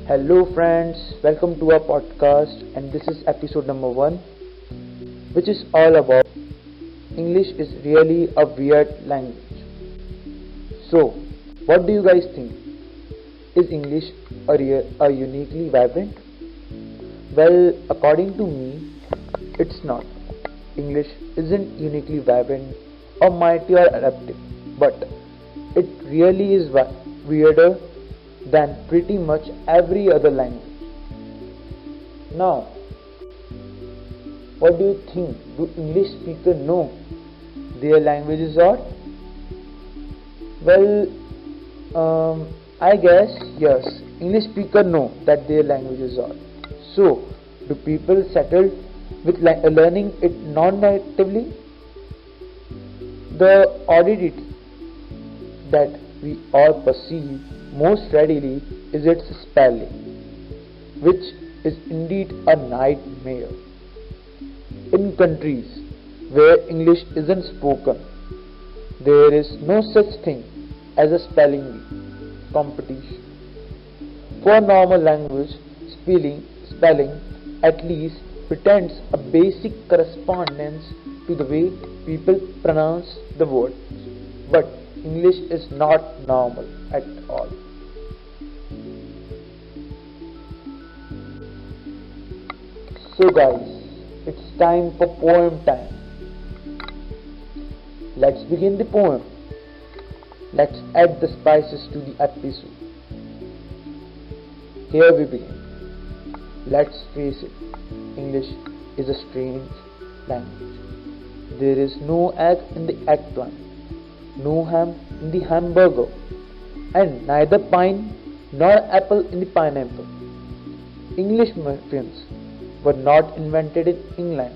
Hello, friends, welcome to our podcast, and this is episode number 1, which is all about English is really a weird language. So, what do you guys think? Is English a uniquely vibrant? Well, according to me, it's not. English isn't uniquely vibrant or mighty or adaptive, but it really is weirder than pretty much every other language. Now, what do you think? Do English speakers know their language is odd? Well, I guess yes. English speakers know that their language is odd. So, do people settle with learning it non-natively? The oddity that we all perceive most readily is its spelling, which is indeed a nightmare. In countries where English isn't spoken, there is no such thing as a spelling bee competition. For normal language, spelling at least pretends a basic correspondence to the way people pronounce the word, but English is not normal at all. So guys, it's time for poem time. Let's begin the poem. Let's add the spices to the episode. Here we begin. Let's face it, English is a strange language. There is no egg in the eggplant, no ham in the hamburger, and neither pine nor apple in the pineapple. English muffins were not invented in England.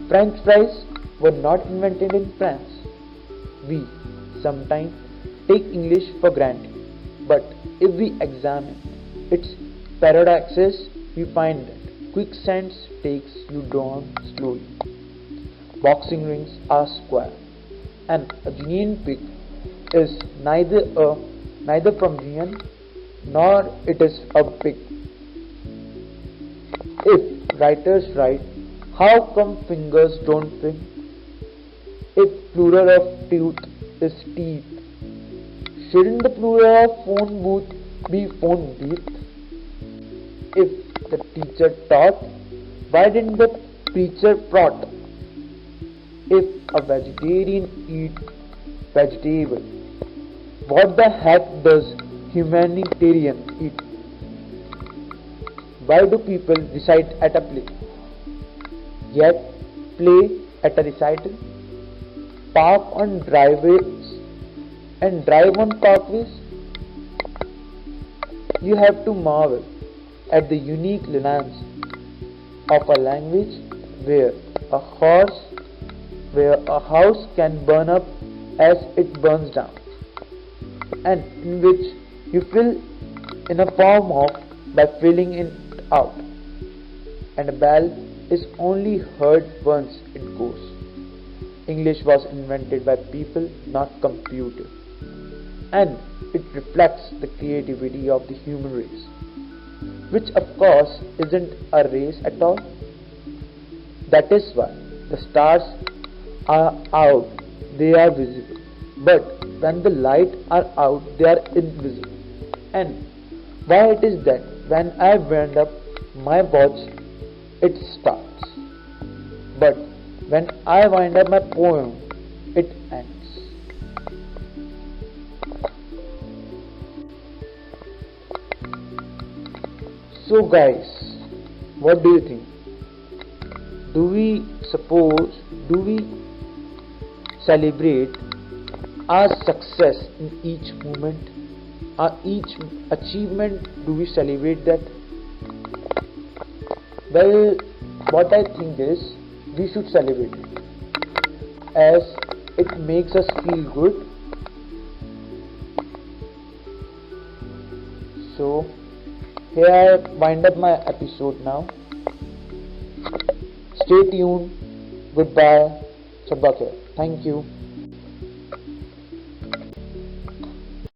French fries were not invented in France. We sometimes take English for granted, but if we examine its paradoxes, we find that quicksand takes you down slowly. Boxing rings are square, and a guinea pig is neither from Guiana nor it is a pig. If writers write, how come fingers don't think? If plural of tooth is teeth, shouldn't the plural of phone booth be phone booth? If the teacher taught, why didn't the preacher prot? If a vegetarian eats vegetable, what the heck does humanitarian eat? Why do people recite at a play, yet play at a recital? Park on driveways and drive on parkways? You have to marvel at the unique nuance of a language where a house can burn up as it burns down, and in which you fill in a form of by filling it out, and a bell is only heard once it goes. English was invented by people, not computers, and it reflects the creativity of the human race, which of course isn't a race at all. That is why the stars are out, they are visible, but when the light are out, they are invisible. And why it is that when I wind up my watch, it starts, but when I wind up my poem, it ends. So guys, what do you think? Do we celebrate our success in each moment, our each achievement? Do we celebrate that? Well, what I think is we should celebrate it, as it makes us feel good. So here I wind up my episode now. Stay tuned. Goodbye. Sabba khair. Thank you.